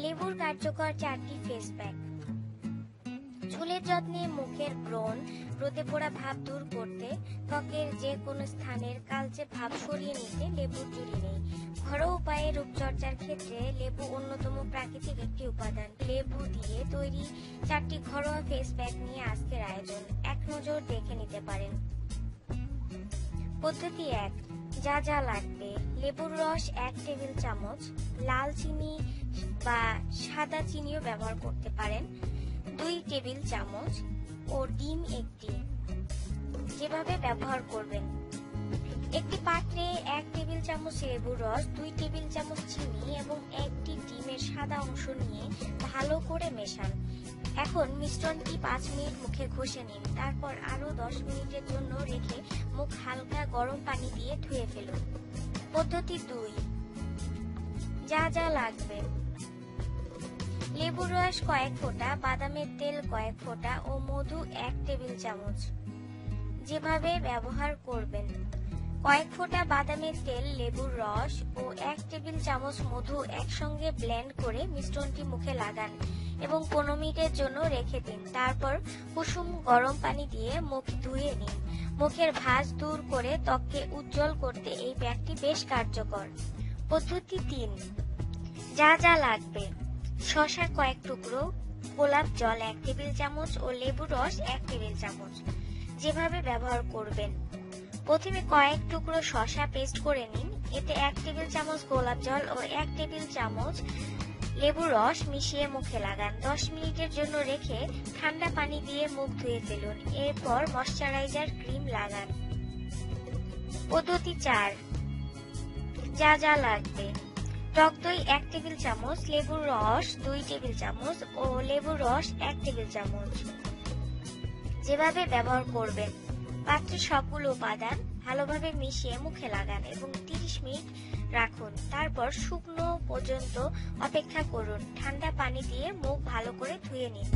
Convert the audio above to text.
লেবুর কার্যকর 4টি ফেস প্যাক। চুলের যত্নে মুখের ব্রণ, রোদে পোড়া ভাব দূর করতে, ত্বকের যে কোনো স্থানের কালচে ভাব সরিয়ে নিতে লেবুর জুড়ি নেই। ঘরোয়া উপায়ে রূপচর্চার ক্ষেত্রে লেবু অন্যতম প্রাকৃতিক একটি উপাদান। লেবু দিয়ে তৈরি 4টি ঘরোয়া ফেস প্যাক নিয়ে আজকের আয়োজন। এক নজর দেখে নিতে পারেন। পদ্ধতি 1। যা যা লাগবে: লেবুর রস 1 টেবিল চামচ, লাল চিনি বা সাদা চিনিও ব্যবহার করতে পারেন 2 টেবিল চামচ ও ডিম 1টি। যেভাবে ব্যবহার করবেন: একটি পাত্রে 1 টেবিল চামচ লেবুর রস, 2 টেবিল চামচ চিনি এবং 1টি ডিমের সাদা অংশ নিয়ে ভালো করে মেশান। এখন মিশ্রণটি 5 মিনিট মুখে ঘষে নিন। তারপর আরো 10 মিনিটের জন্য রেখে মুখ হালকা গরম পানি দিয়ে ধুয়ে ফেলুন। পদ্ধতি 2। যা যা লাগবে: লেবুর রস কয়েক ফোঁটা, বাদামের তেল কয়েক ফোঁটা ও মধু 1 টেবিল চামচ। যেভাবে ব্যবহার করবেন: কয়েক ফোঁটা বাদামের তেল, লেবুর রস ও 1 টেবিল চামচ মধু একসঙ্গে ব্লেন্ড করে মিশ্রণটি মুখে লাগান এবং 15 মিনিটের জন্য রেখে দিন। তারপর কুসুম গরম পানি দিয়ে মুখ ধুয়ে নিন। মুখের ভাঁজ দূর করে ত্বককে উজ্জ্বল করতে এই প্যাকটি বেশ কার্যকর। পদ্ধতি 3। যা যা লাগবে: শসা কয়েক টুকরো, গোলাপ জল 1 টেবিল চামচ ও লেবুর রস 1 টেবিল চামচ। যেভাবে ব্যবহার করবেন: প্রথমে কয়েক টুকরো শসা পেস্ট করে নিন। এতে 1 টেবিল চামচ গোলাপ জল ও 1 টেবিল চামচ লেবুর রস মিশিয়ে মুখে লাগান। 10 মিনিটের জন্য রেখে ঠান্ডা পানি দিয়ে মুখ ধুয়ে ফেলুন। এরপর ময়শ্চারাইজার ক্রিম লাগান। পদ্ধতি 4। যা যা লাগবে: টক দই 1 টেবিল চামচ, লেবুর রস 2 টেবিল চামচ ও লেবুর রস 1 টেবিল চামচ। যেভাবে ব্যবহার করবেন: পাত্রে সবগুলো উপাদান ভালোভাবে মিশিয়ে মুখে লাগান এবং 30 মিনিট রাখুন। তারপর শুকনো পর্যন্ত অপেক্ষা করুন। ঠান্ডা পানি দিয়ে মুখ ভালো করে ধুয়ে নিন।